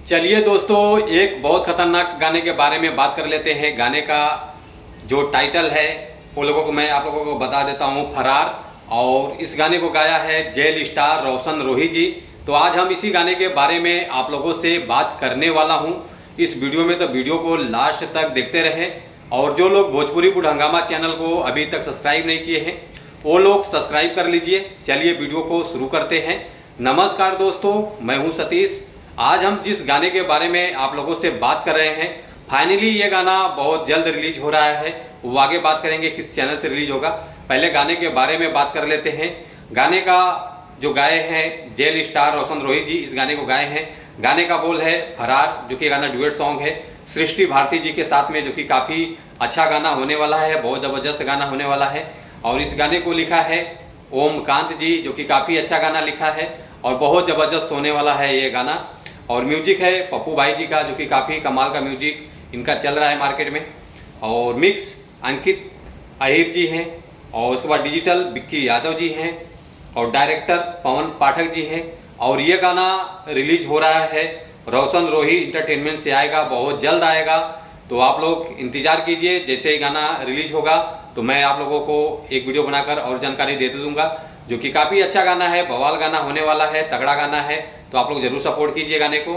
चलिए दोस्तों, एक बहुत खतरनाक गाने के बारे में बात कर लेते हैं। गाने का जो टाइटल है वो आप लोगों को बता देता हूँ, फरार। और इस गाने को गाया है जेल स्टार रोशन रोही जी। तो आज हम इसी गाने के बारे में आप लोगों से बात करने वाला हूँ इस वीडियो में। तो वीडियो को लास्ट तक देखते रहें। और जो लोग भोजपुरी बुढ़ हंगामा चैनल को अभी तक सब्सक्राइब नहीं किए हैं वो लोग सब्सक्राइब कर लीजिए। चलिए वीडियो को शुरू करते हैं। नमस्कार दोस्तों, मैं हूँ सतीश। आज हम जिस गाने के बारे में आप लोगों से बात कर रहे हैं, फाइनली ये गाना बहुत जल्द रिलीज हो रहा है। वो आगे बात करेंगे किस चैनल से रिलीज होगा। पहले गाने के बारे में बात कर लेते हैं। गाने का जो गाए हैं जेल स्टार रोशन रोही जी, इस गाने को गाए हैं। गाने का बोल है फरार, जो कि गाना डुएट सॉन्ग है सृष्टि भारती जी के साथ में, जो कि काफ़ी अच्छा गाना होने वाला है, बहुत ज़बरदस्त गाना होने वाला है। और इस गाने को लिखा है ओमकांत जी, जो कि काफ़ी अच्छा गाना लिखा है और बहुत ज़बरदस्त होने वाला है ये गाना। और म्यूजिक है पप्पू भाई जी का, जो कि काफ़ी कमाल का म्यूजिक इनका चल रहा है मार्केट में। और मिक्स अंकित अहिर जी हैं। और उसके बाद डिजिटल विक्की यादव जी हैं। और डायरेक्टर पवन पाठक जी हैं। और ये गाना रिलीज हो रहा है रोशन रोही इंटरटेनमेंट से, आएगा बहुत जल्द आएगा। तो आप लोग इंतज़ार कीजिए। जैसे ही गाना रिलीज होगा तो मैं आप लोगों को एक वीडियो बनाकर और जानकारी दे दूंगा, जो कि काफ़ी अच्छा गाना है, बवाल गाना होने वाला है, तगड़ा गाना है। तो आप लोग ज़रूर सपोर्ट कीजिए गाने को।